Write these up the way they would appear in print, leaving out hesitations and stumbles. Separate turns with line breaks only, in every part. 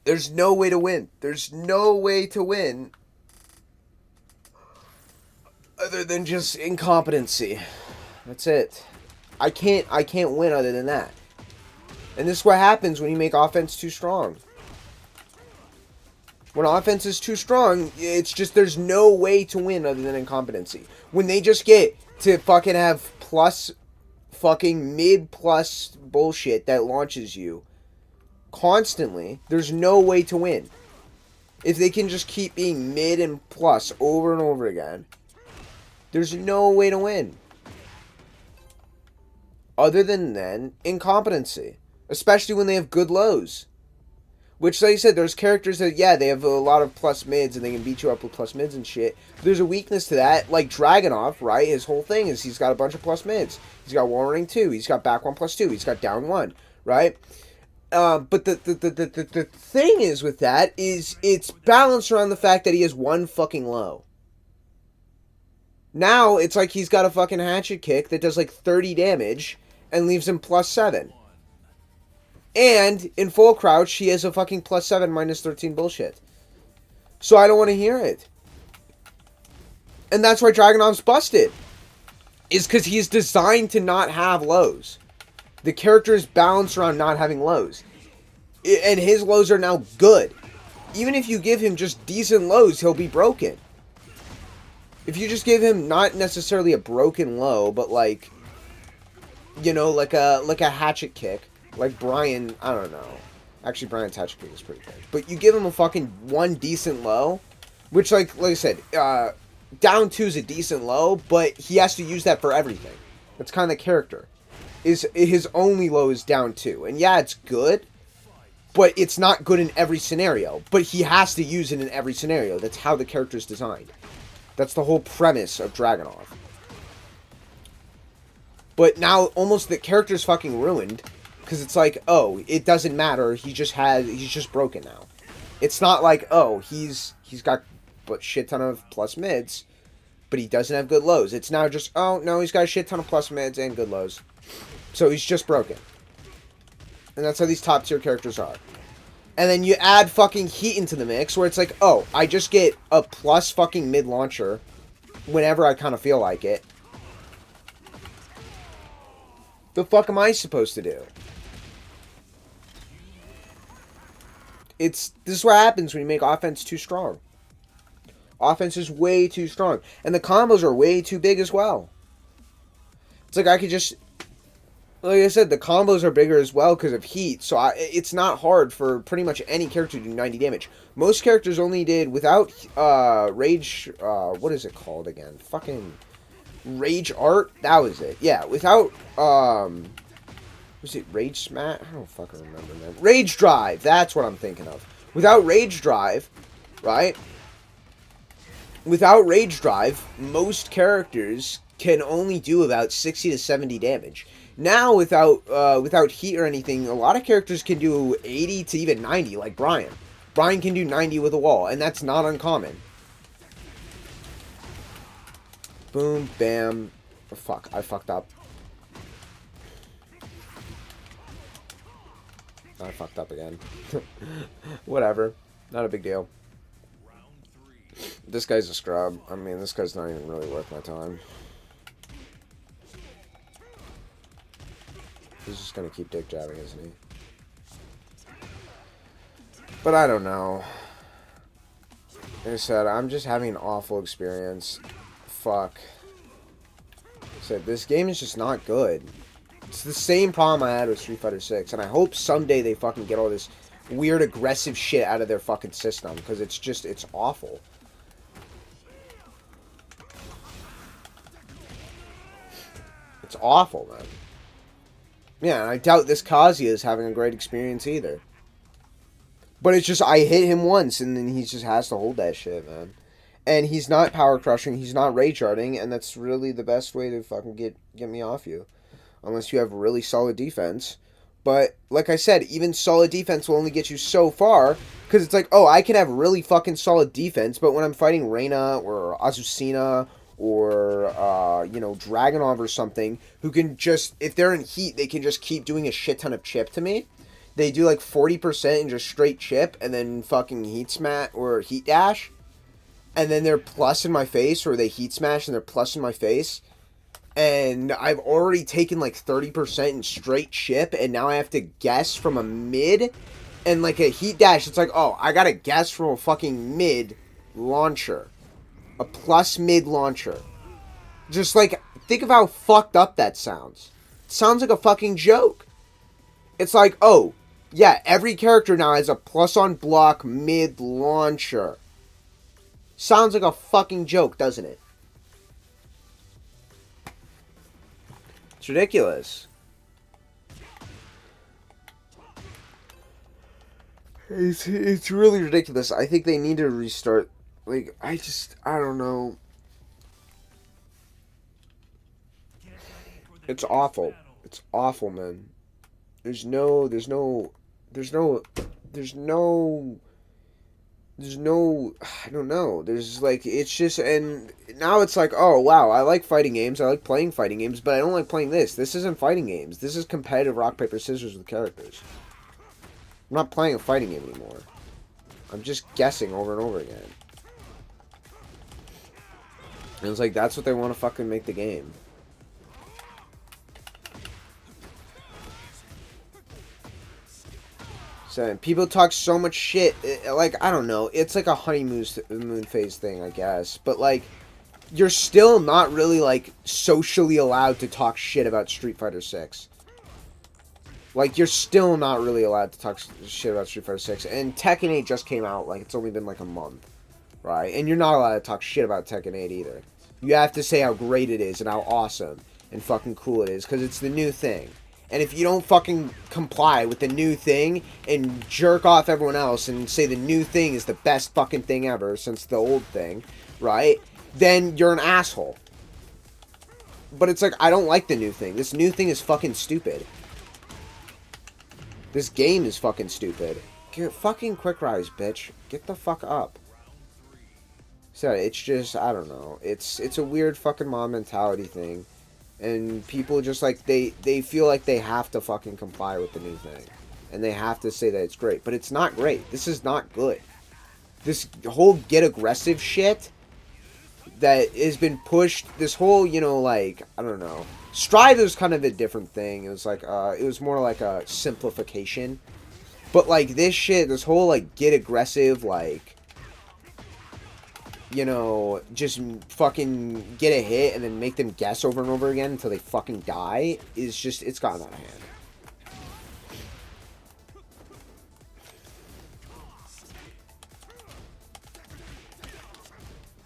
There's no way to win. There's no way to win other than just incompetency. That's it. I can't win other than that. And this is what happens when you make offense too strong. When offense is too strong, it's just there's no way to win other than incompetency. When they just get to fucking have plus fucking mid plus bullshit that launches you constantly, there's no way to win. If they can just keep being mid and plus over and over again, there's no way to win. Other than then, incompetency. Especially when they have good lows. Which, like I said, there's characters that, yeah, they have a lot of plus mids and they can beat you up with plus mids and shit. But there's a weakness to that, like Dragunov, right? His whole thing is he's got a bunch of plus mids. He's got wall running 2, he's got back 1 plus 2, he's got down 1, right? But the thing is with that is it's balanced around the fact that he has 1 fucking low. Now, it's like he's got a fucking hatchet kick that does like 30 damage and leaves him plus 7. And in full crouch, he has a fucking plus 7 minus 13 bullshit. So I don't want to hear it. And that's why Dragunov's busted. Is because he's designed to not have lows. The character is balanced around not having lows. And his lows are now good. Even if you give him just decent lows, he'll be broken. If you just give him not necessarily a broken low, but like, you know, like a hatchet kick. Like Brian, I don't know. Actually, Brian's hatchet kick is pretty good. But you give him a fucking 1 decent low, which like I said, down 2 is a decent low, but he has to use that for everything. That's kind of the character. His only low is down 2. And yeah, it's good, but it's not good in every scenario. But he has to use it in every scenario. That's how the character is designed. That's the whole premise of Dragunov. But now almost the character's fucking ruined. Because it's like, oh, it doesn't matter. He's just broken now. It's not like, oh, he's got a shit ton of plus mids, but he doesn't have good lows. It's now just, oh, no, he's got a shit ton of plus mids and good lows. So he's just broken. And that's how these top tier characters are. And then you add fucking heat into the mix, where it's like, oh, I just get a plus fucking mid launcher whenever I kind of feel like it. The fuck am I supposed to do? This is what happens when you make offense too strong. Offense is way too strong. And the combos are way too big as well. It's like I could just... Like I said, the combos are bigger as well because of heat. So it's not hard for pretty much any character to do 90 damage. Most characters only did without rage... what is it called again? Fucking... Rage art? That was it. Yeah, without... Was it Rage Smash? I don't fucking remember, man. Rage Drive. That's what I'm thinking of. Without Rage Drive, right? Without Rage Drive, most characters can only do about 60 to 70 damage. Now, without heat or anything, a lot of characters can do 80 to even 90, like Brian. Brian can do 90 with a wall, and that's not uncommon. Boom, bam. Oh, fuck, I fucked up. I fucked up again. Whatever. Not a big deal. This guy's a scrub. I mean, this guy's not even really worth my time. He's just gonna keep dick jabbing, isn't he? But I don't know. Like I said, I'm just having an awful experience. Fuck. Like I said, this game is just not good. It's the same problem I had with Street Fighter 6, and I hope someday they fucking get all this weird aggressive shit out of their fucking system, because it's just, it's awful. It's awful, man. Yeah, and I doubt this Kazuya is having a great experience either. But it's just, I hit him once, and then he just has to hold that shit, man. And he's not power crushing, he's not rage arting, and that's really the best way to fucking get me off you. Unless you have really solid defense. But, like I said, even solid defense will only get you so far. Because it's like, oh, I can have really fucking solid defense. But when I'm fighting Reina or Azucena or, you know, Dragunov or something. Who can just, if they're in heat, they can just keep doing a shit ton of chip to me. they do like 40% and just straight chip, and then fucking heat smash or heat dash, and then they're plus in my face, or they heat smash and they're plus in my face, and I've already taken like 30% in straight chip, and now I have to guess from a mid, and like a heat dash, it's like, oh, I gotta guess from a fucking mid launcher. A plus mid launcher. Just like, think of how fucked up that sounds. It sounds like a fucking joke. It's like, oh, yeah, every character now has a plus on block mid launcher. Sounds like a fucking joke, doesn't it? It's ridiculous. It's really ridiculous. I think they need to restart. Like, I don't know. It's awful. It's awful, man. There's no, I don't know. There's like, it's just, and now it's like, oh wow, I like fighting games. I like playing fighting games, but I don't like playing this. This isn't fighting games. This is competitive rock, paper, scissors with characters. I'm not playing a fighting game anymore. I'm just guessing over and over again. And it's like, that's what they want to fucking make the game. So, people talk so much shit. Like, I don't know. It's like a honeymoon phase thing, I guess. But, like, you're still not really, like, socially allowed to talk shit about Street Fighter 6. Like, you're still not really allowed to talk shit about Street Fighter 6. And Tekken 8 just came out. Like, it's only been, like, a month. Right? And you're not allowed to talk shit about Tekken 8 either. You have to say how great it is and how awesome and fucking cool it is. Because it's the new thing. And if you don't fucking comply with the new thing and jerk off everyone else and say the new thing is the best fucking thing ever since the old thing, right? Then you're an asshole. But it's like, I don't like the new thing. This new thing is fucking stupid. This game is fucking stupid. Get fucking quick rise, bitch. Get the fuck up. So it's just, I don't know. It's a weird fucking mom mentality thing. And people just, like, they feel like they have to fucking comply with the new thing. And they have to say that it's great. But it's not great. This is not good. This whole get aggressive shit that has been pushed, this whole, you know, like, I don't know. Strive was kind of a different thing. It was like, it was more like a simplification. But, like, this shit, this whole, like, get aggressive, like, you know, just fucking get a hit and then make them guess over and over again until they fucking die is just, it's gotten out of hand.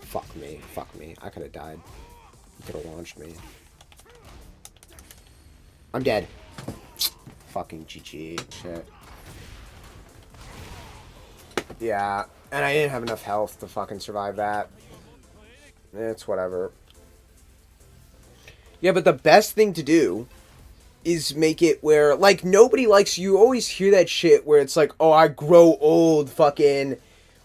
Fuck me. Fuck me. I could have died. You could have launched me. I'm dead. Fucking GG. Shit. Yeah. And I didn't have enough health to fucking survive that. It's whatever. Yeah, but the best thing to do is make it where, like, nobody likes, you always hear that shit where it's like, oh, I grow old fucking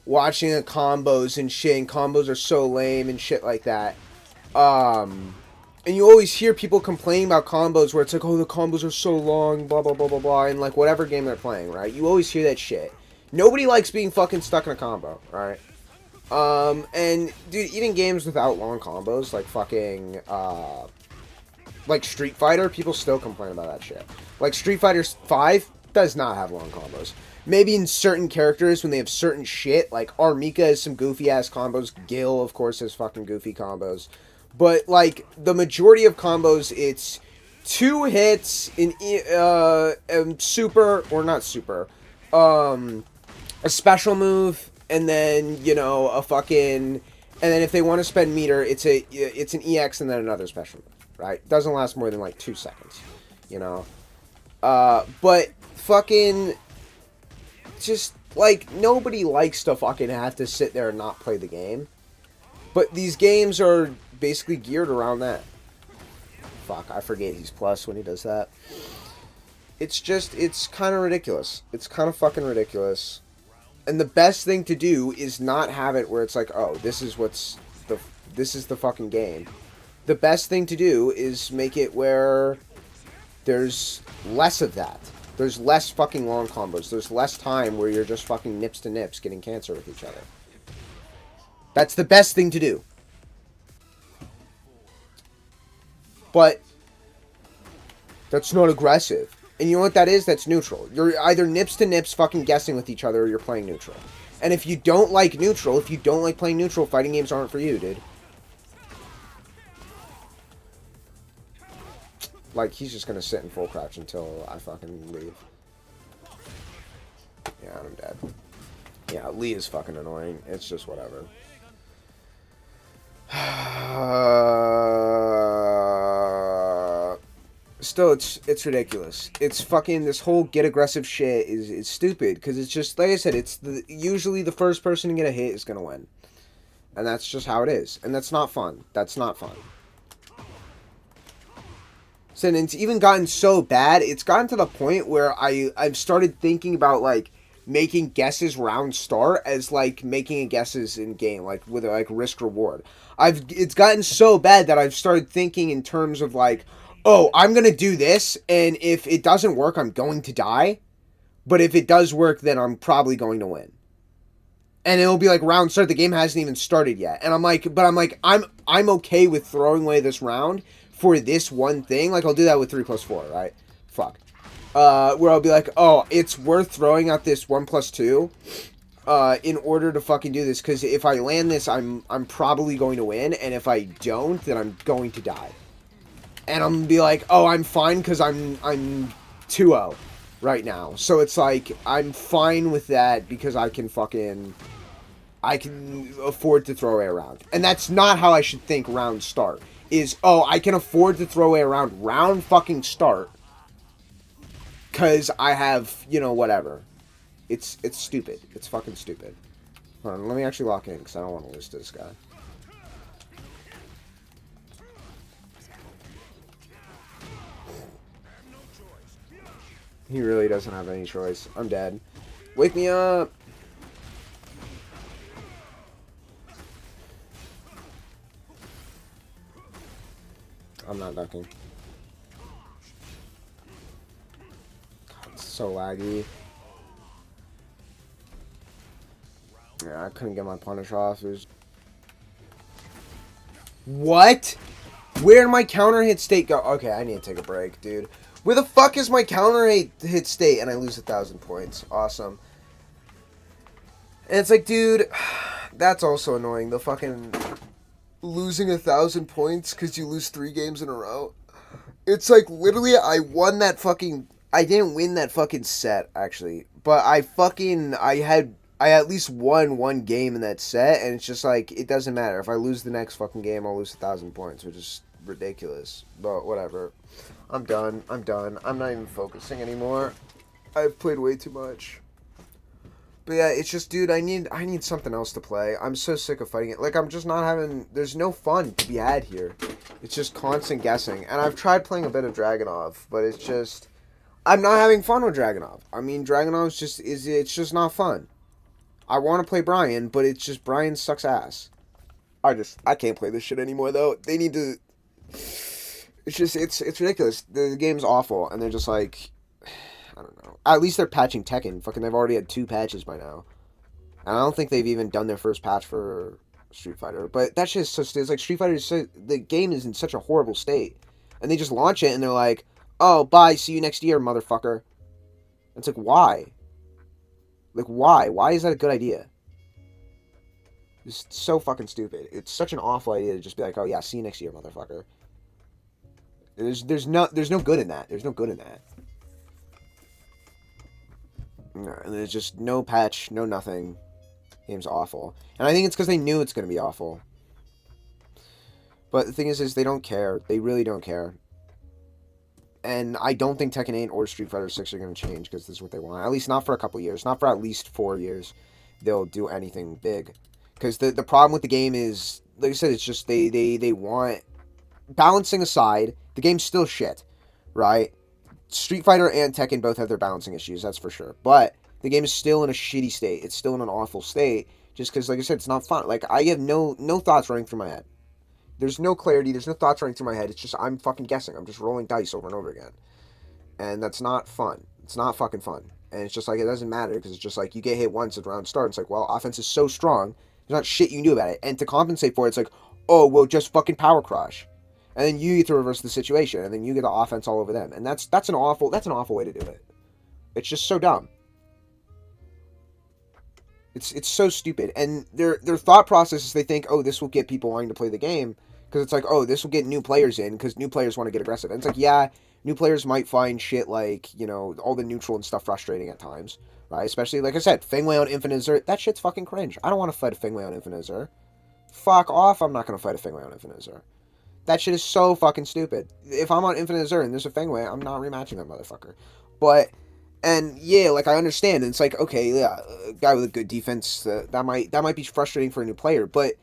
watching the combos and shit, and combos are so lame and shit like that. And you always hear people complain about combos where it's like, oh, the combos are so long, blah, blah, blah, blah, blah, in, like, whatever game they're playing, right? You always hear that shit. Nobody likes being fucking stuck in a combo, right? And, dude, even games without long combos, like fucking, like Street Fighter, people still complain about that shit. Like, Street Fighter 5 does not have long combos. Maybe in certain characters when they have certain shit, like Armika has some goofy-ass combos, Gil, of course, has fucking goofy combos. But, like, the majority of combos, it's 2 hits in, super, or not super, a special move, and then, you know, a fucking, and then if they want to spend meter, it's an EX and then another special move, right? Doesn't last more than, like, 2 seconds, you know? But fucking, just, like, nobody likes to fucking have to sit there and not play the game. But these games are basically geared around that. Fuck, I forget he's plus when he does that. It's just, it's kind of ridiculous. It's kind of fucking ridiculous. And the best thing to do is not have it where it's like, oh, this is the fucking game. The best thing to do is make it where there's less of that. There's less fucking long combos. There's less time where you're just fucking nips to nips getting cancer with each other. That's the best thing to do. But that's not aggressive. And you know what that is? That's neutral. You're either nips to nips fucking guessing with each other or you're playing neutral. And if you don't like neutral, if you don't like playing neutral, fighting games aren't for you, dude. Like, he's just gonna sit in full crouch until I fucking leave. Yeah, I'm dead. Yeah, Lee is fucking annoying. It's just whatever. Still, it's ridiculous. It's fucking, this whole get aggressive shit is stupid, because it's just, like I said, it's usually the first person to get a hit is gonna win. And that's just how it is. And that's not fun. That's not fun. So, and it's even gotten so bad, it's gotten to the point where I've started thinking about, like, making guesses round start as, like, making guesses in game, like, with, like, risk reward. It's gotten so bad that I've started thinking in terms of, like, oh, I'm gonna do this, and if it doesn't work, I'm going to die. But if it does work, then I'm probably going to win. And it'll be like round start, the game hasn't even started yet. And I'm like, I'm okay with throwing away this round for this one thing. Like, I'll do that with 3+4, right? Fuck. Where I'll be like, oh, it's worth throwing out this 1+2 in order to fucking do this, because if I land this, I'm probably going to win, and if I don't, then I'm going to die. And I'm gonna be like, oh, I'm fine because I'm 2-0 right now. So it's like, I'm fine with that because I can afford to throw away a round. And that's not how I should think round start. Is, oh, I can afford to throw away a round fucking start because I have, you know, whatever. It's stupid. It's fucking stupid. Hold on, let me actually lock in because I don't want to lose to this guy. He really doesn't have any choice. I'm dead. Wake me up! I'm not ducking. God, it's so laggy. Yeah, I couldn't get my punish off. It was... What? Where did my counter hit state go? Okay, I need to take a break, dude. Where the fuck is my counter hit state? And I lose 1,000 points. Awesome. And it's like, dude, that's also annoying. The fucking losing 1,000 points because you lose 3 games in a row. It's like, literally, I won that fucking... I didn't win that fucking set, actually. But I at least won 1 game in that set, and it's just like, it doesn't matter. If I lose the next fucking game, I'll lose 1,000 points, which is ridiculous. But whatever. I'm done. I'm done. I'm not even focusing anymore. I've played way too much. But yeah, it's just, dude, I need something else to play. I'm so sick of fighting it. Like, I'm just not having... There's no fun to be had here. It's just constant guessing. And I've tried playing a bit of Dragunov, but it's just... I'm not having fun with Dragunov. I mean, Dragunov's just... It's just not fun. I want to play Brian, but it's just... Brian sucks ass. I can't play this shit anymore, though. They need to... It's just, it's ridiculous. The game's awful, and they're just like, I don't know. At least they're patching Tekken. Fucking, they've already had 2 patches by now. And I don't think they've even done their first patch for Street Fighter. But that shit is so, it's like Street Fighter is so, the game is in such a horrible state. And they just launch it, and they're like, oh, bye, see you next year, motherfucker. It's like, why? Like, why? Why is that a good idea? It's so fucking stupid. It's such an awful idea to just be like, oh yeah, see you next year, motherfucker. There's no good in that. There's no good in that. And there's just no patch, no nothing. Game's awful. And I think it's because they knew it's going to be awful. But the thing is they don't care. They really don't care. And I don't think Tekken 8 or Street Fighter 6 are going to change because this is what they want. At least not for a couple years. Not for at least 4 years. They'll do anything big. Because the problem with the game is, like I said, it's just they want... Balancing aside, the game's still shit, right? Street Fighter and Tekken both have their balancing issues, that's for sure. But the game is still in a shitty state. It's still in an awful state, just because, like I said, it's not fun. Like, I have no thoughts running through my head. There's no clarity. There's no thoughts running through my head. It's just, I'm fucking guessing. I'm just rolling dice over and over again. And that's not fun. It's not fucking fun. And it's just like, it doesn't matter because it's just like, you get hit once at round start. It's like, well, offense is so strong. There's not shit you can do about it. And to compensate for it, it's like, oh, well, just fucking power crush. And then you get to reverse the situation, and then you get the offense all over them. And that's an awful way to do it. It's just so dumb. It's so stupid. And their thought process is they think, oh, this will get people wanting to play the game. Because it's like, oh, this will get new players in because new players want to get aggressive. And it's like, yeah, new players might find shit like, you know, all the neutral and stuff frustrating at times, right? Especially, like I said, Fengwei on Infinite Zerg, that shit's fucking cringe. I don't want to fight a Fengwei on Infinite Zerg. Fuck off, I'm not going to fight a Fengwei on Infinite Zerg. That shit is so fucking stupid. If I'm on Infinite Zerg and there's a Fengwei, I'm not rematching that motherfucker. But, and yeah, like I understand, and it's like, okay, yeah, a guy with a good defense, that might be frustrating for a new player, but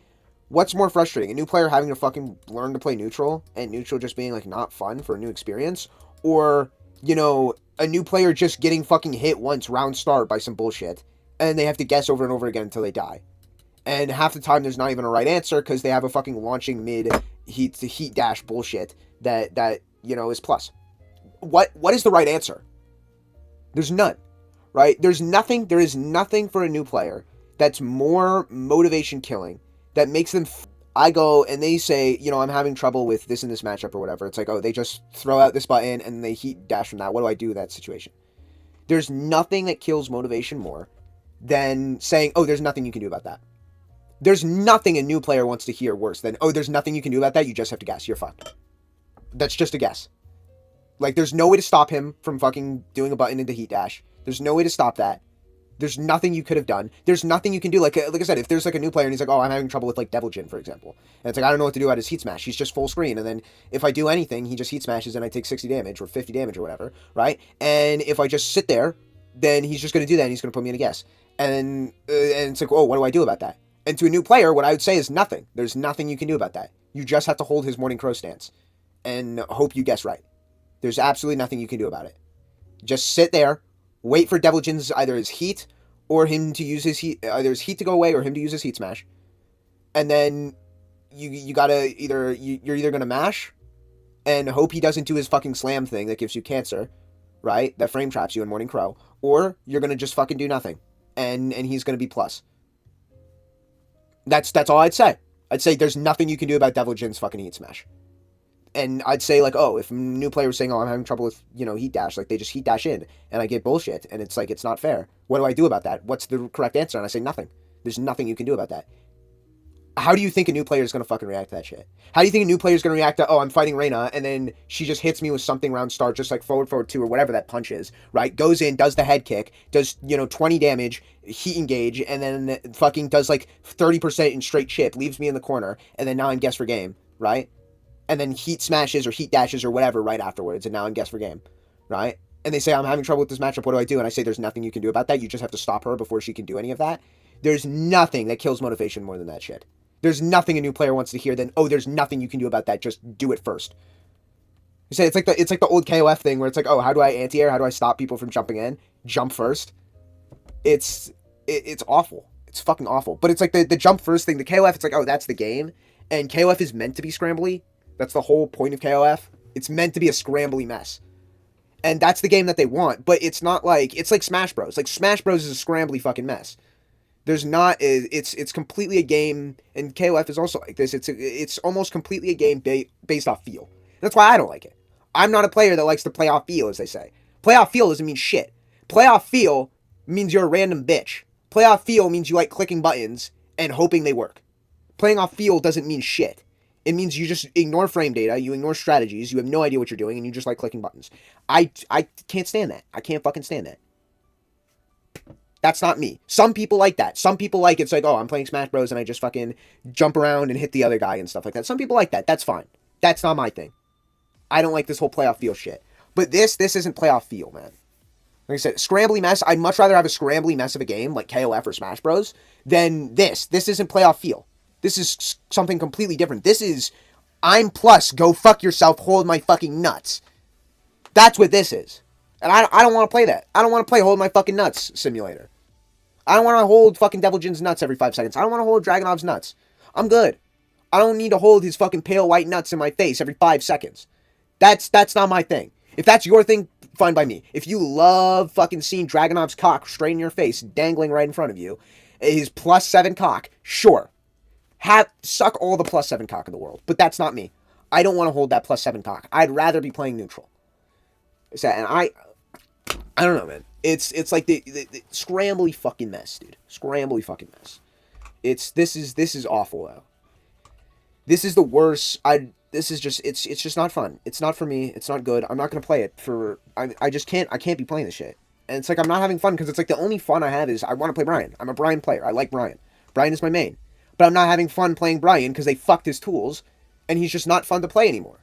what's more frustrating? A new player having to fucking learn to play neutral, and neutral just being, like, not fun for a new experience? Or, you know, a new player just getting fucking hit once, round start, by some bullshit, and they have to guess over and over again until they die. And half the time there's not even a right answer, because they have a fucking launching mid heat dash bullshit that, you know, is plus. What is the right answer? There's none, right? There is nothing for a new player that's more motivation killing that makes them. I go and they say, you know, I'm having trouble with this and this matchup or whatever. It's like, oh, they just throw out this button and they heat dash from that. What do I do in that situation? There's nothing that kills motivation more than saying, oh, there's nothing you can do about that. There's nothing a new player wants to hear worse than, oh, there's nothing you can do about that. You just have to guess. You're fucked. That's just a guess. Like, there's no way to stop him from fucking doing a button into heat dash. There's no way to stop that. There's nothing you could have done. There's nothing you can do. Like I said, if there's like a new player and he's like, oh, I'm having trouble with like Devil Jin, for example. And it's like, I don't know what to do at his heat smash. He's just full screen. And then if I do anything, he just heat smashes and I take 60 damage or 50 damage or whatever, right? And if I just sit there, then he's just going to do that and he's going to put me in a guess. And it's like, oh, what do I do about that? And to a new player, what I would say is nothing. There's nothing you can do about that. You just have to hold his morning crow stance and hope you guess right. There's absolutely nothing you can do about it. Just sit there, wait for Devil Jin's either his heat or him to use his heat, either his heat to go away or him to use his heat smash. And then you gotta you're either gonna mash and hope he doesn't do his fucking slam thing that gives you cancer, right? That frame traps you in Morning Crow. Or you're gonna just fucking do nothing. And he's gonna be plus. That's all I'd say. I'd say there's nothing you can do about Devil Jin's fucking heat smash. And I'd say, like, oh, if a new player was saying, oh, I'm having trouble with, you know, heat dash, like, they just heat dash in, and I get bullshit, and it's like, it's not fair. What do I do about that? What's the correct answer? And I say, nothing. There's nothing you can do about that. How do you think a new player is going to fucking react to that shit? How do you think a new player is going to react to, oh, I'm fighting Reyna, and then she just hits me with something round start, just like forward 2, or whatever that punch is, right? Goes in, does the head kick, does, you know, 20 damage, heat engage, and then fucking does, like, 30% in straight chip, leaves me in the corner, and then now I'm guess for game, right? And then heat smashes or heat dashes or whatever right afterwards, and now I'm guess for game, right? And they say, I'm having trouble with this matchup, what do I do? And I say, there's nothing you can do about that, you just have to stop her before she can do any of that. There's nothing that kills motivation more than that shit. There's nothing a new player wants to hear than, oh, there's nothing you can do about that, just do it first. You say, it's like the old KOF thing where it's like, oh, how do I anti-air, how do I stop people from jumping in? Jump first. It's awful. It's fucking awful. But it's like the jump first thing, the KOF, it's like, oh, that's the game, and KOF is meant to be scrambly. That's the whole point of KOF. It's meant to be a scrambly mess. And that's the game that they want, but it's not like, it's like Smash Bros. Like, Smash Bros is a scrambly fucking mess. There's not, it's completely a game, and KOF is also like this, it's almost completely a game based off feel. That's why I don't like it. I'm not a player that likes to play off feel, as they say. Play off feel doesn't mean shit. Play off feel means you're a random bitch. Play off feel means you like clicking buttons and hoping they work. Playing off feel doesn't mean shit. It means you just ignore frame data, you ignore strategies, you have no idea what you're doing, and you just like clicking buttons. I can't stand that. I can't fucking stand that. That's not me. Some people like that. Some people like it's like, oh, I'm playing Smash Bros. And I just fucking jump around and hit the other guy and stuff like that. Some people like that. That's fine. That's not my thing. I don't like this whole playoff feel shit. But this isn't playoff feel, man. Like I said, scrambly mess. I'd much rather have a scrambly mess of a game like KOF or Smash Bros. Than this. This isn't playoff feel. This is something completely different. This is, I'm plus, go fuck yourself, hold my fucking nuts. That's what this is. And I don't want to play that. I don't want to play hold my fucking nuts simulator. I don't want to hold fucking Devil Jin's nuts every 5 seconds. I don't want to hold Dragonov's nuts. I'm good. I don't need to hold his fucking pale white nuts in my face every 5 seconds. That's not my thing. If that's your thing, fine by me. If you love fucking seeing Dragunov's cock straight in your face, dangling right in front of you, his +7 cock, sure. Suck all the +7 cock in the world. But that's not me. I don't want to hold that +7 cock. I'd rather be playing neutral. So, and I don't know, man. It's like the scrambly fucking mess, dude. Scrambly fucking mess. This is awful though. This is the worst. This is just it's just not fun. It's not for me. It's not good. I'm not gonna play it for. I just can't. I can't be playing this shit. And it's like I'm not having fun because it's like the only fun I have is I want to play Brian. I'm a Brian player. I like Brian. Brian is my main. But I'm not having fun playing Brian because they fucked his tools, and he's just not fun to play anymore.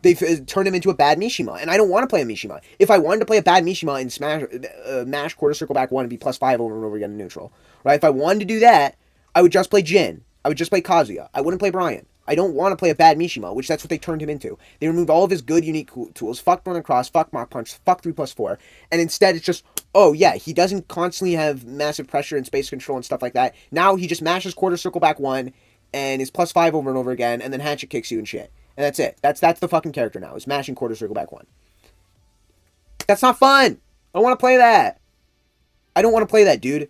They've turned him into a bad Mishima, and I don't want to play a Mishima. If I wanted to play a bad Mishima and mash quarter circle back 1 and be +5 over and over again in neutral, right? If I wanted to do that, I would just play Jin. I would just play Kazuya. I wouldn't play Brian. I don't want to play a bad Mishima, which that's what they turned him into. They removed all of his good, unique tools, fucked Run Across, fuck Mach Punch, fuck 3+4, and instead it's just, oh yeah, he doesn't constantly have massive pressure and space control and stuff like that. Now he just mashes quarter circle back 1 and is +5 over and over again, and then hatchet kicks you and shit. And that's it. That's the fucking character now, is mashing quarter circle back 1. That's not fun! I don't want to play that! I don't want to play that, dude.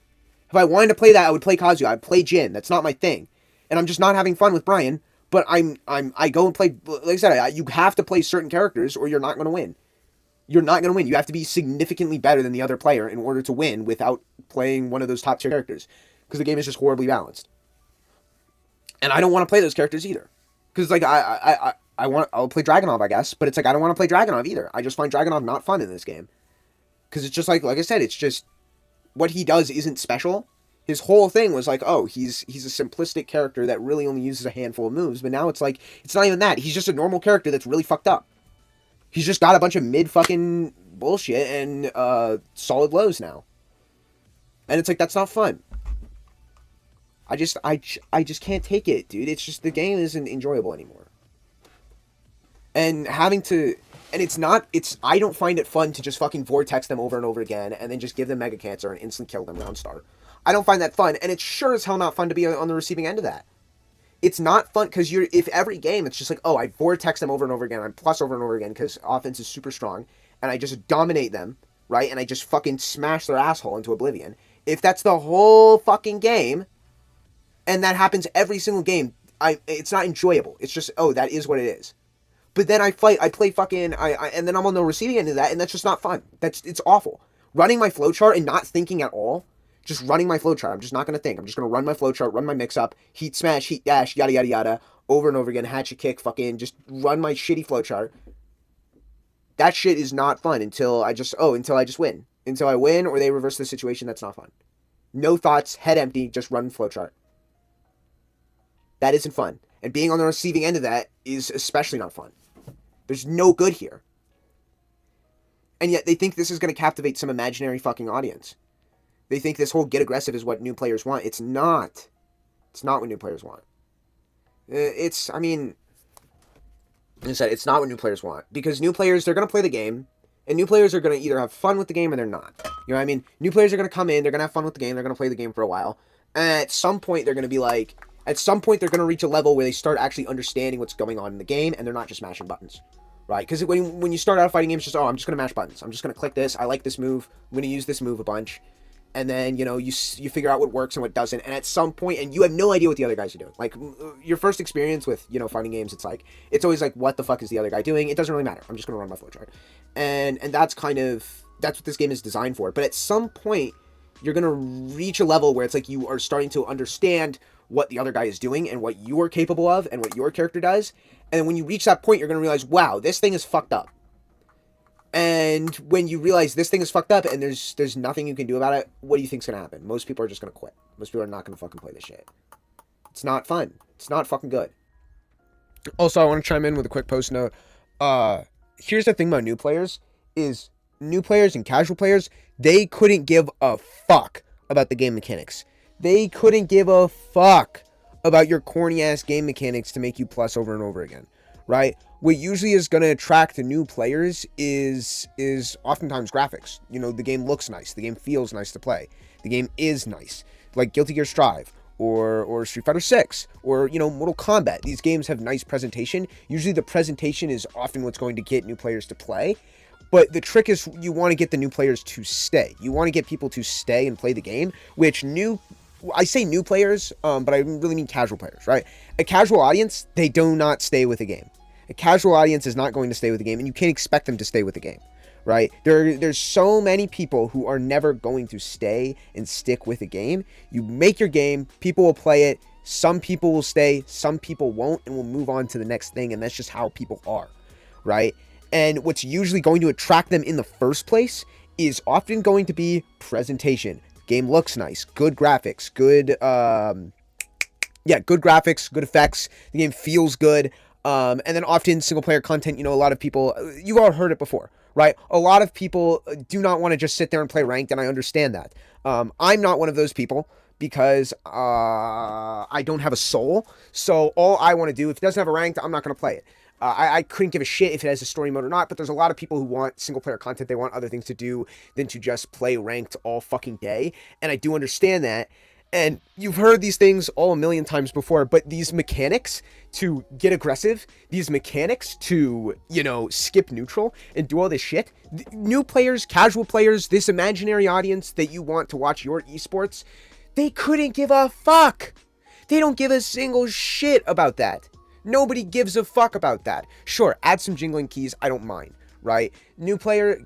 If I wanted to play that, I would play Kazuya. I'd play Jin. That's not my thing. And I'm just not having fun with Brian. But I go and play, like I said, you have to play certain characters or you're not going to win. You're not going to win. You have to be significantly better than the other player in order to win without playing one of those top tier characters. Because the game is just horribly balanced. And I don't want to play those characters either. Because like I'll play Dragunov, I guess, but it's like I don't want to play Dragunov either. I just find Dragunov not fun in this game. Because it's just like I said, it's just what he does isn't special. His whole thing was like, oh, he's a simplistic character that really only uses a handful of moves, but now it's like, it's not even that. He's just a normal character that's really fucked up. He's just got a bunch of mid-fucking bullshit and solid lows now. And it's like, that's not fun. I just can't take it, dude. It's just, the game isn't enjoyable anymore. And having to... And I don't find it fun to just fucking vortex them over and over again and then just give them Mega Cancer and instant kill them round start. I don't find that fun, and it's sure as hell not fun to be on the receiving end of that. It's not fun, because if every game, it's just like, oh, I vortex them over and over again, I'm plus over and over again, because offense is super strong, and I just dominate them, right, and I just fucking smash their asshole into oblivion. If that's the whole fucking game, and that happens every single game, it's not enjoyable. It's just, oh, that is what it is. But then I play fucking, and then I'm on the receiving end of that, and that's just not fun. It's awful. Running my flowchart and not thinking at all, just running my flowchart. I'm just not going to think. I'm just going to run my flowchart, run my mix-up, heat smash, heat dash, yada, yada, yada, over and over again, hatchet kick, fucking just run my shitty flowchart. That shit is not fun until I just win. Until I win or they reverse the situation, that's not fun. No thoughts, head empty, just run flowchart. That isn't fun. And being on the receiving end of that is especially not fun. There's no good here. And yet they think this is going to captivate some imaginary fucking audience. They think this whole get aggressive is what new players want. It's not. It's not what new players want. It's not what new players want. Because new players, they're going to play the game, and new players are going to either have fun with the game or they're not. You know what I mean? New players are going to come in, they're going to have fun with the game, they're going to play the game for a while, and at some point they're going to be like, at some point they're going to reach a level where they start actually understanding what's going on in the game, and they're not just mashing buttons. Right? Because when you start out a fighting game, it's just, oh, I'm just going to mash buttons. I'm just going to click this, I like this move, I'm going to use this move a bunch. And then, you know, you figure out what works and what doesn't. And at some point, and you have no idea what the other guys are doing. Like, your first experience with, you know, fighting games, it's always like, what the fuck is the other guy doing? It doesn't really matter. I'm just going to run my flowchart. And that's that's what this game is designed for. But at some point, you're going to reach a level where it's like you are starting to understand what the other guy is doing and what you're capable of and what your character does. And when you reach that point, you're going to realize, wow, this thing is fucked up. And when you realize this thing is fucked up and there's nothing you can do about it, what do you think's gonna happen? Most people are just gonna quit. Most people are not gonna fucking play this shit. It's not fun. It's not fucking good. Also, I want to chime in with a quick post note. Here's the thing about new players, is new players and casual players, they couldn't give a fuck about the game mechanics. They couldn't give a fuck about your corny ass game mechanics to make you plus over and over again. Right? What usually is going to attract the new players is oftentimes graphics. You know, the game looks nice. The game feels nice to play. The game is nice. Like Guilty Gear Strive or Street Fighter 6 or, you know, Mortal Kombat. These games have nice presentation. Usually the presentation is often what's going to get new players to play. But the trick is you want to get the new players to stay. You want to get people to stay and play the game, which I say new players, but I really mean casual players, right? A casual audience, they do not stay with the game. A casual audience is not going to stay with the game, and you can't expect them to stay with the game, right? There's so many people who are never going to stay and stick with the game. You make your game, people will play it, some people will stay, some people won't, and will move on to the next thing, and that's just how people are, right? And what's usually going to attract them in the first place is often going to be presentation. Game looks nice, good graphics, good graphics, good effects. The game feels good. And then often single player content, a lot of people, you've all heard it before, right? A lot of people do not want to just sit there and play ranked, and I understand that. I'm not one of those people because I don't have a soul. So all I want to do, if it doesn't have a ranked, I'm not going to play it. I couldn't give a shit if it has a story mode or not, but there's a lot of people who want single player content. They want other things to do than to just play ranked all fucking day. And I do understand that. And you've heard these things all a million times before, but these mechanics to get aggressive, these mechanics to, skip neutral and do all this shit, new players, casual players, this imaginary audience that you want to watch your esports, they couldn't give a fuck. They don't give a single shit about that. Nobody gives a fuck about that. Sure, add some jingling keys, I don't mind, right?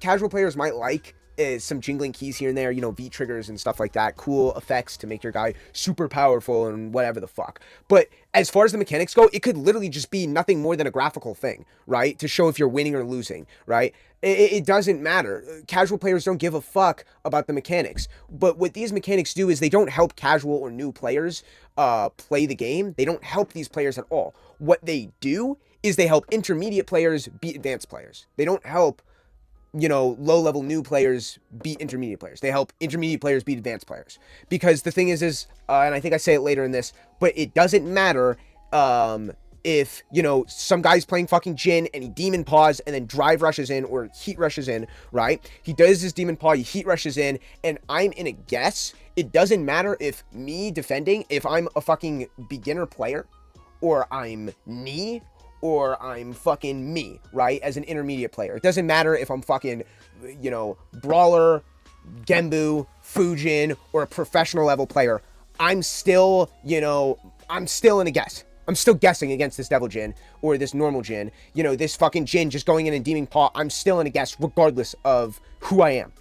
Casual players might like some jingling keys here and there, V triggers and stuff like that, cool effects to make your guy super powerful and whatever the fuck. But as far as the mechanics go, it could literally just be nothing more than a graphical thing, right? To show if you're winning or losing, right? It doesn't matter. Casual players don't give a fuck about the mechanics. But what these mechanics do is they don't help casual or new players play the game. They don't help these players at all. What they do is they help intermediate players beat advanced players. They don't help low-level new players beat intermediate players. They help intermediate players beat advanced players. Because the thing is, and I think I say it later in this, but it doesn't matter if, some guy's playing fucking Jhin and he demon paws and then drive rushes in or heat rushes in, right? He does his demon paw, he heat rushes in, and I'm in a guess. It doesn't matter if me defending, if I'm a fucking beginner player, or I'm knee, or I'm fucking me, right, as an intermediate player. It doesn't matter if I'm fucking, brawler, Genbu, Fujin, or a professional level player. I'm still, I'm still in a guess. I'm still guessing against this Devil Jhin, or this normal Jhin. This fucking Jhin just going in and demon paw. I'm still in a guess regardless of who I am.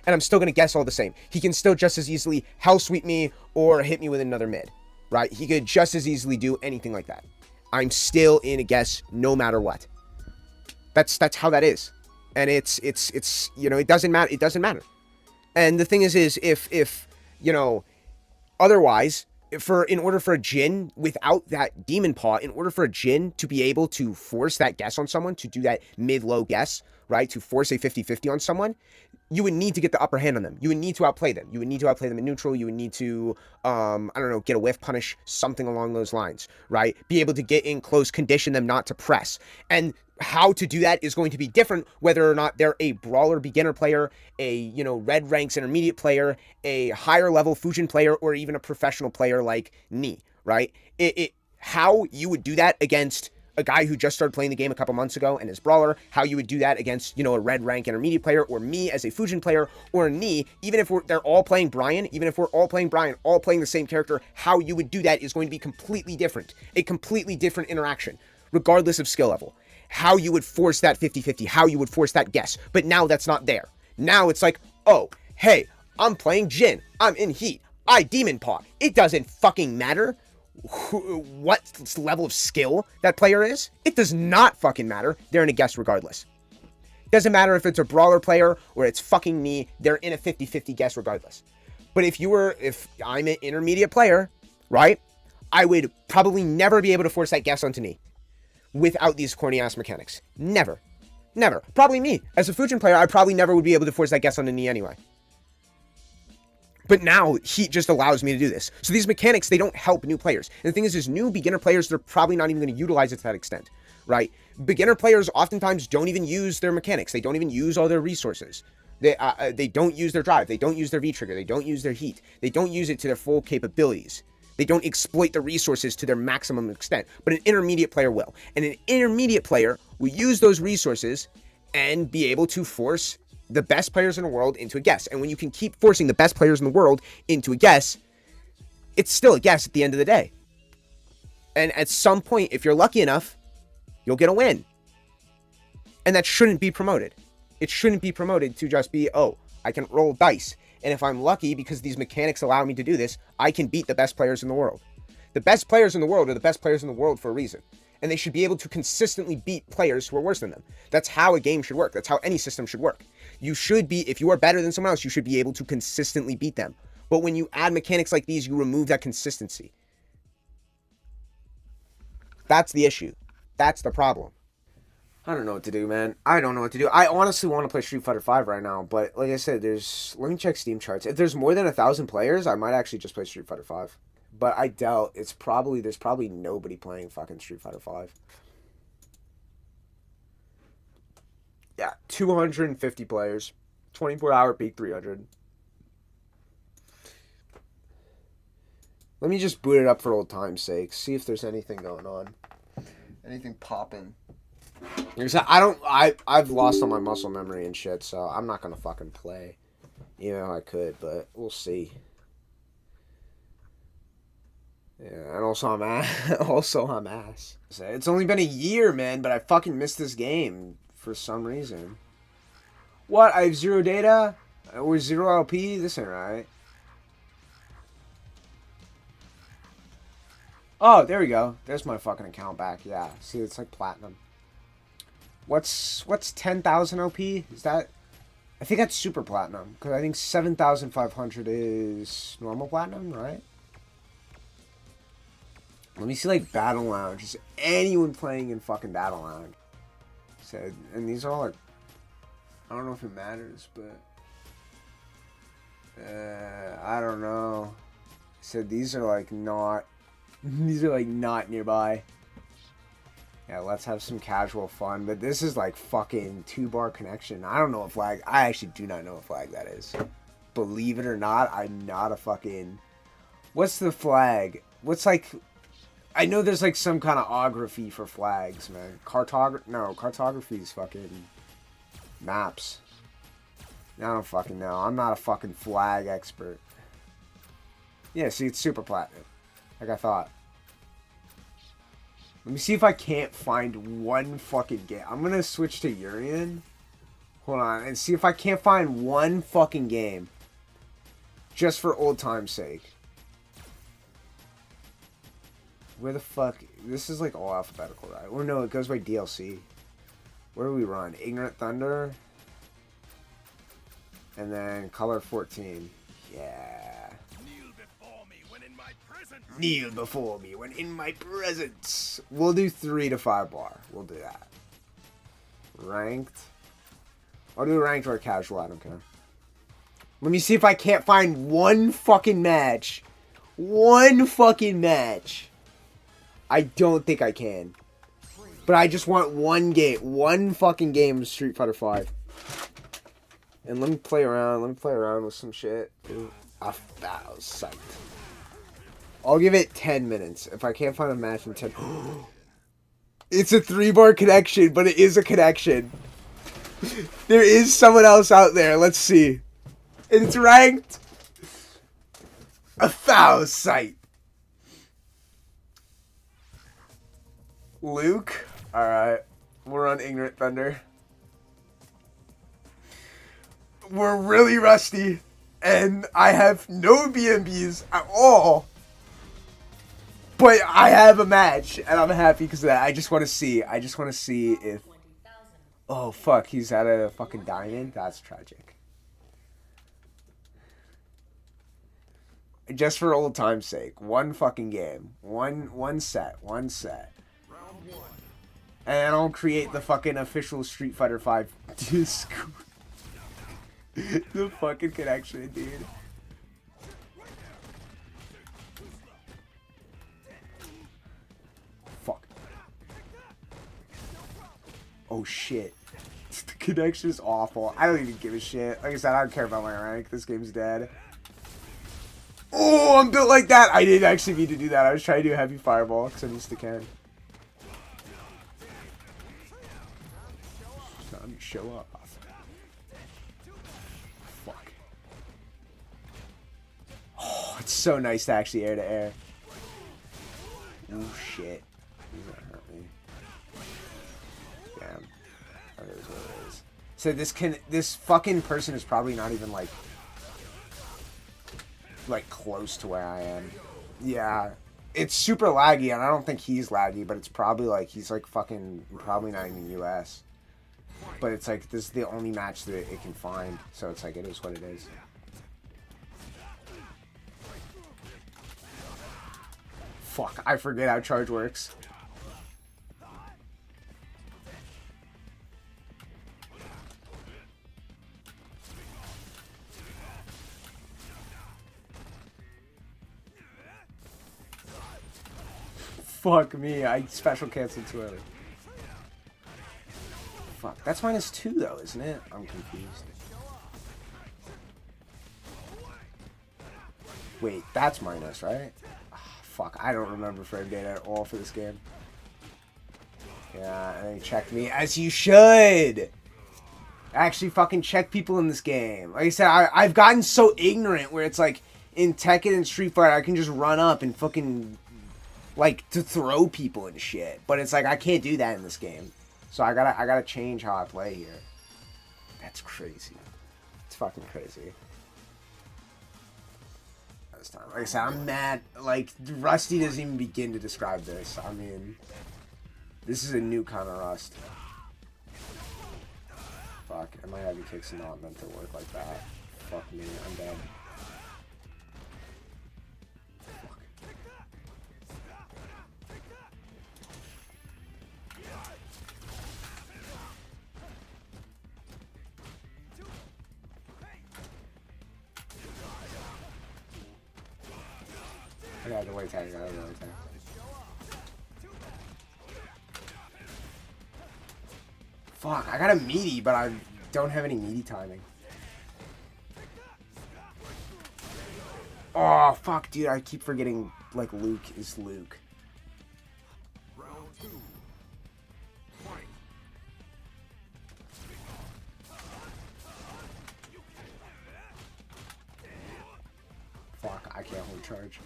And I'm still going to guess all the same. He can still just as easily hell sweep me or hit me with another mid, right? He could just as easily do anything like that. I'm still in a guess no matter what. That's how that is. And it's it doesn't matter. It doesn't matter. And the thing is if otherwise, in order for a Jhin without that demon paw, in order for a Jhin to be able to force that guess on someone, to do that mid-low guess, right? To force a 50-50 on someone, you would need to get the upper hand on them. You would need to outplay them. You would need to outplay them in neutral. You would need to, get a whiff punish, something along those lines, right? Be able to get in close, condition them not to press. And how to do that is going to be different whether or not they're a brawler beginner player, a, red ranks intermediate player, a higher level Fujin player, or even a professional player like Ni, right? How you would do that against a guy who just started playing the game a couple months ago and is brawler, how you would do that against, a red rank intermediate player, or me as a Fujin player, or Ni, even if they're all playing Brian, all playing the same character, how you would do that is going to be completely different. A completely different interaction, regardless of skill level. How you would force that 50-50, how you would force that guess. But now that's not there. Now it's like, oh, hey, I'm playing Jhin, I'm in heat, I demon paw. It doesn't fucking matter what level of skill that player is. It does not fucking matter. They're in a guess regardless. It doesn't matter if it's a brawler player or it's fucking me. They're in a 50-50 guess regardless. But if I'm an intermediate player, right, I would probably never be able to force that guess onto me without these corny ass mechanics. Never. Probably me as a Fujin player, I probably never would be able to force that guess onto me anyway. But now, Heat just allows me to do this. So these mechanics, they don't help new players. And the thing is new beginner players, they're probably not even going to utilize it to that extent, right? Beginner players oftentimes don't even use their mechanics. They don't even use all their resources. They don't use their drive. They don't use their V-trigger. They don't use their heat. They don't use it to their full capabilities. They don't exploit the resources to their maximum extent. But an intermediate player will. And an intermediate player will use those resources and be able to force the best players in the world into a guess. And when you can keep forcing the best players in the world into a guess, it's still a guess at the end of the day. And at some point, if you're lucky enough, you'll get a win. And that shouldn't be promoted. It shouldn't be promoted to just be, oh, I can roll dice. And if I'm lucky, because these mechanics allow me to do this, I can beat the best players in the world. The best players in the world are the best players in the world for a reason. And they should be able to consistently beat players who are worse than them. That's how a game should work. That's how any system should work. You should be, if you are better than someone else, you should be able to consistently beat them. But when you add mechanics like these, you remove that consistency. That's the issue. That's the problem. I don't know what to do, man. I don't know what to do. I honestly want to play Street Fighter V right now, but like I said, let me check Steam charts. If there's more than 1,000 players, I might actually just play Street Fighter V. But I doubt there's probably nobody playing fucking Street Fighter V. Yeah, 250 players. 24-hour peak 300. Let me just boot it up for old time's sake. See if there's anything going on. Anything popping. I've lost all my muscle memory and shit, so I'm not gonna fucking play. Even though I could, but we'll see. Yeah, and also I'm ass. It's only been a year, man, but I fucking missed this game for some reason. What? I have 0 data? Or 0 LP? This ain't right. Oh, there we go. There's my fucking account back. Yeah. See, it's like platinum. What's 10,000 OP? Is that... I think that's super platinum. Because I think 7,500 is normal platinum, right? Let me see, like, Battle Lounge. Is anyone playing in fucking Battle Lounge? So, and these are all, like... I don't know if it matters, but... I don't know. So these are, like, not... These are, like, not nearby. Yeah, let's have some casual fun. But this is, like, fucking 2-bar connection. I don't know what flag... I actually do not know what flag that is. Believe it or not, I'm not a fucking... What's the flag? What's, like... I know there's, like, some kind of ography for flags, man. Cartography is fucking... maps. I don't fucking know. I'm not a fucking flag expert. Yeah, see, it's super platinum. Like I thought. Let me see if I can't find one fucking game. I'm gonna switch to Urian. Hold on. And see if I can't find one fucking game. Just for old time's sake. Where the fuck... This is like all alphabetical, right? Or no, it goes by DLC. Where do we run? Ignorant Thunder. And then Color 14. Yeah. Kneel before me when in my presence. We'll do 3 to 5 bar. We'll do that. Ranked. I'll do ranked or casual. I don't care. Let me see if I can't find one fucking match. One fucking match. I don't think I can. But I just want one game. One fucking game of Street Fighter V. And let me play around. Let me play around with some shit. I was psyched. I'll give it 10 minutes. If I can't find a match in 10... It's a 3-bar connection, but it is a connection. There is someone else out there. Let's see. It's ranked. A foul sight. Luke. Alright. We're on Ignorant Thunder. We're really rusty. And I have no BMBs at all. But I have a match, and I'm happy because of that. I just want to see. I just want to see if... Oh, fuck. He's at a fucking diamond? That's tragic. Just for old time's sake. One fucking game. One set. One set. And I'll create the fucking official Street Fighter V Discord. The fucking connection, dude. Oh shit. The connection is awful. I don't even give a shit. Like I said, I don't care about my rank. This game's dead. Oh, I'm built like that. I didn't actually mean to do that. I was trying to do a heavy fireball because I'm used to can. Show off. Fuck. Oh, it's so nice to actually air to air. Oh shit. He's gonna hurt me. Damn. That is what it is. So this fucking person is probably not even like close to where I am. Yeah. It's super laggy, and I don't think he's laggy, but it's probably like he's like fucking probably not even US. But it's like this is the only match that it can find, so it's like it is what it is. Fuck, I forget how charge works. Fuck me, I special canceled too early. Fuck, that's -2 though, isn't it? I'm confused. Wait, that's minus, right? Oh, fuck, I don't remember frame data at all for this game. Yeah, and then checked me, as you should! Actually fucking check people in this game. Like I said, I've gotten so ignorant where it's like, in Tekken and Street Fighter, I can just run up and fucking, like, to throw people and shit. But it's like, I can't do that in this game. So I gotta change how I play here. That's crazy. It's fucking crazy. This time, like I said, I'm mad. Like, Rusty doesn't even begin to describe this. I mean, this is a new kind of Rust. Fuck, and my heavy kick's not meant to work like that. Fuck me, I'm dead. I got the white tag, I got the white tag. Fuck, I got a meaty, but I don't have any meaty timing. Oh, fuck, dude, I keep forgetting, like, Luke is Luke. Fuck, I can't hold charge.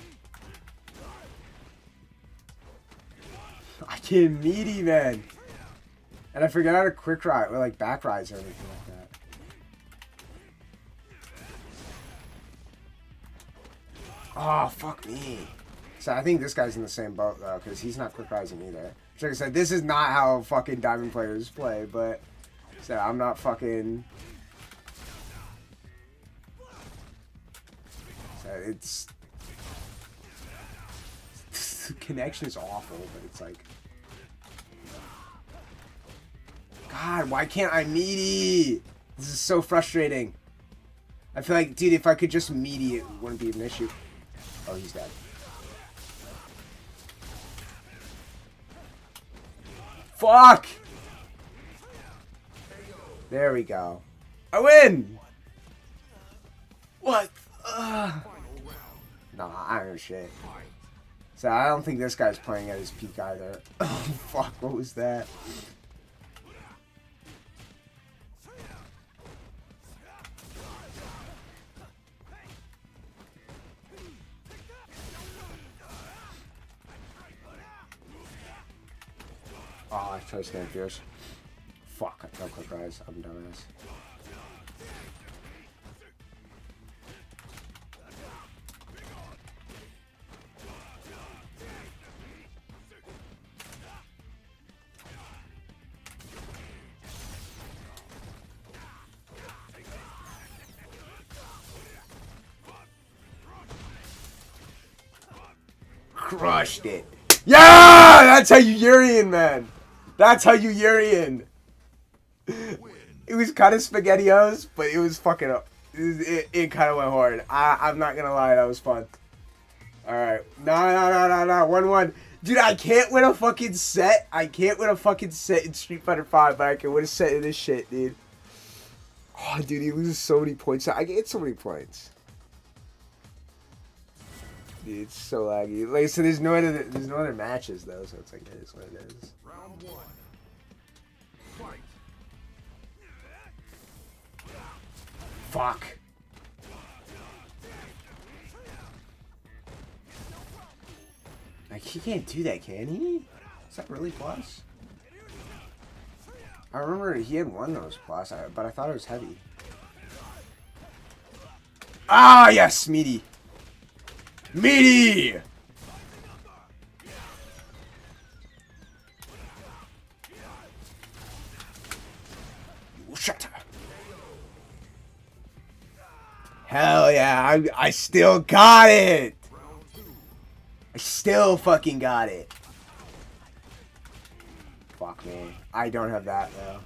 I can't meaty, man. And I forget how to quick ride, or like back rides or anything like that. Oh, fuck me. So I think this guy's in the same boat, though, because he's not quick rising either. Like I said, this is not how fucking diamond players play, but... So I'm not fucking... So it's... The connection is awful, but it's like... God, why can't I meaty? This is so frustrating. I feel like, dude, if I could just meaty, it wouldn't be an issue. Oh, he's dead. Fuck! There we go. I win! What? Nah, I don't know shit. So I don't think this guy's playing at his peak either. Oh, fuck, what was that? Oh, I tried to stand fierce. Fuck, I tried quick rise. I'm dumbass. Crushed it. Yeah! That's how you Urian, man. That's how you Urian. It was kind of SpaghettiOs, but it was fucking up. It kind of went hard. I'm not gonna lie, that was fun. Alright. No. 1-1. Dude, I can't win a fucking set. I can't win a fucking set in Street Fighter 5, but I can win a set in this shit, dude. Oh, dude, he loses so many points. I get so many points. Dude, it's so laggy. Like, so there's no other matches though, so it's like it is what it is. Round 1. Fight. Fuck. Like, he can't do that, can he? Is that really plus? I remember he had one that was plus, but I thought it was heavy. Ah, yes, meaty. Meaty! Shut up. Hell yeah, I still got it! I still fucking got it. Fuck me. I don't have that, though.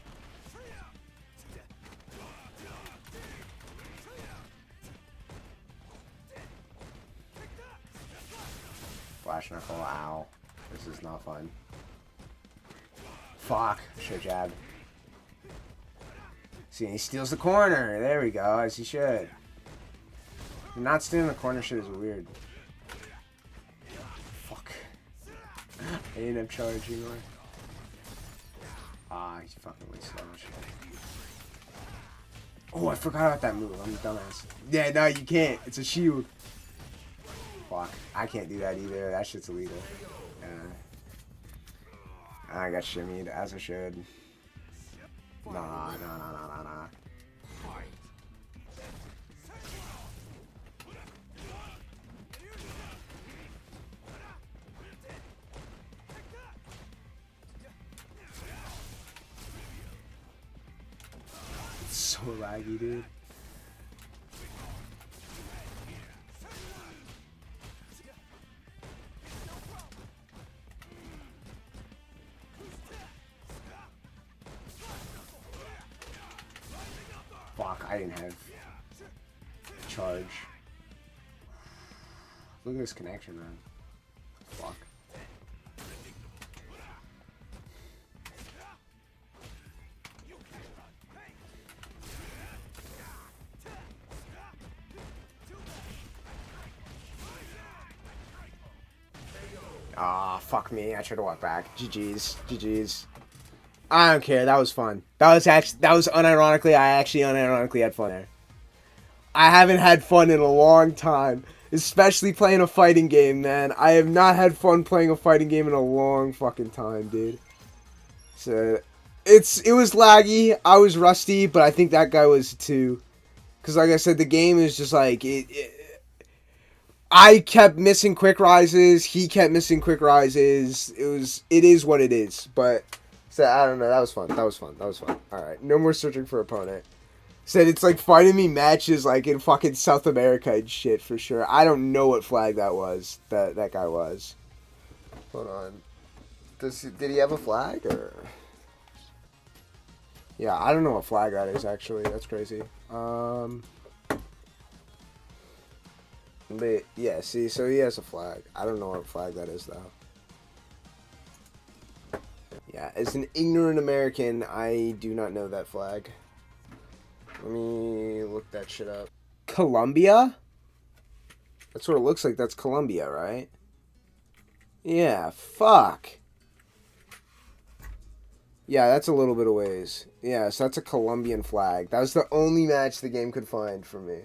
Flash knuckle, ow. This is not fun. Fuck. Should jab. See, he steals the corner. There we go, as he should. Not stealing the corner shit is weird. Fuck. I didn't have charge anymore. Ah, he's fucking wasted so much. Oh, I forgot about that move. I'm a dumbass. Yeah, no, you can't. It's a shield. Fuck. I can't do that either. That shit's illegal. Yeah. I got shimmied, as I should. Nah. It's so laggy, dude. Fuck, I didn't have charge. Look at this connection, man. Fuck. Ah, fuck me. I tried to walk back. GG's. I don't care. That was fun. That was unironically, I actually unironically had fun there. I haven't had fun in a long time. Especially playing a fighting game, man. I have not had fun playing a fighting game in a long fucking time, dude. So, it was laggy. I was rusty, but I think that guy was too. Because like I said, the game is just like, I kept missing quick rises. He kept missing quick rises. It is what it is. But, so I don't know. That was fun. Alright, no more searching for opponent. Said it's like fighting me matches like in fucking South America and shit for sure. I don't know what flag that was. That guy was. Hold on. Did he have a flag or? Yeah, I don't know what flag that is actually. That's crazy. But yeah, see, so he has a flag. I don't know what flag that is though. Yeah, as an ignorant American, I do not know that flag. Let me look that shit up. Colombia? That's what it looks like. That's Colombia, right? Yeah, fuck. Yeah, that's a little bit of ways. Yeah, so that's a Colombian flag. That was the only match the game could find for me.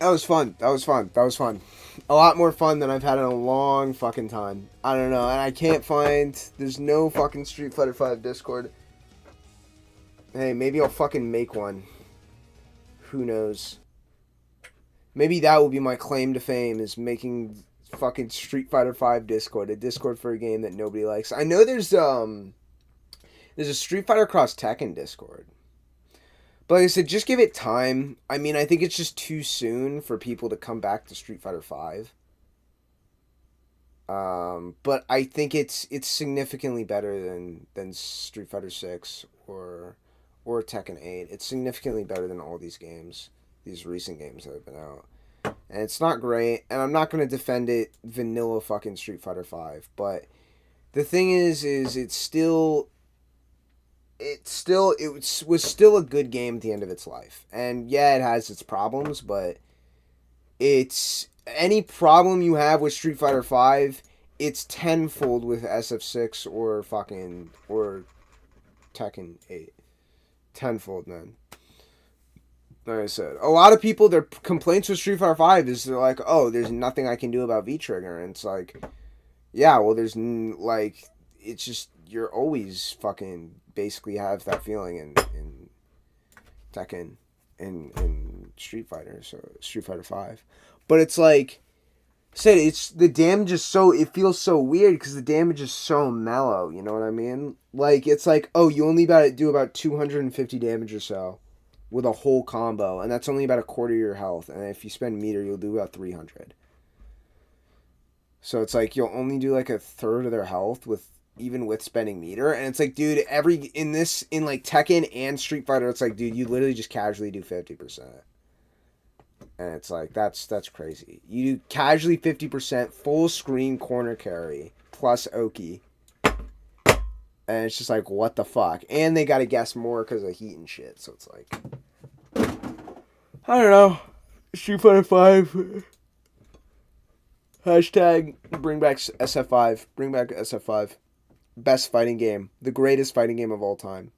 That was fun. A lot more fun than I've had in a long fucking time. I don't know, and I can't find... There's no fucking Street Fighter V Discord. Hey, maybe I'll fucking make one. Who knows? Maybe that will be my claim to fame, is making fucking Street Fighter V Discord. A Discord for a game that nobody likes. I know there's a Street Fighter Cross Tekken Discord. But like I said, just give it time. I mean, I think it's just too soon for people to come back to Street Fighter V. But I think it's significantly better than Street Fighter 6 or Tekken 8. It's significantly better than all these games, these recent games that have been out. And it's not great, and I'm not going to defend it vanilla fucking Street Fighter 5, but the thing is it was still a good game at the end of its life. And yeah, it has its problems, but it's any problem you have with Street Fighter 5, it's tenfold with SF6 or Tekken 8. Tenfold, man. like I said, a lot of people, their complaints with Street Fighter Five is they're like, oh, there's nothing I can do about V Trigger, and it's like, yeah, well, like, it's just you're always fucking basically have that feeling in Tekken in Street Fighter, so Street Fighter Five, but it's like said, it's the damage is so it feels so weird because the damage is so mellow. You know what I mean? Like it's like, oh, you only do about 250 damage or so with a whole combo, and that's only about a quarter of your health. And if you spend meter, you'll do about 300. So it's like you'll only do like a third of their health with even with spending meter, and it's like, dude, in like Tekken and Street Fighter, it's like, dude, you literally just casually do 50%. And it's like that's crazy. You do casually 50% full screen corner carry plus Oki, and it's just like, what the fuck? And they got to guess more because of heat and shit. So it's like, I don't know. Street Fighter 5. Hashtag bring back SF5. Bring back SF5. Best fighting game. The greatest fighting game of all time.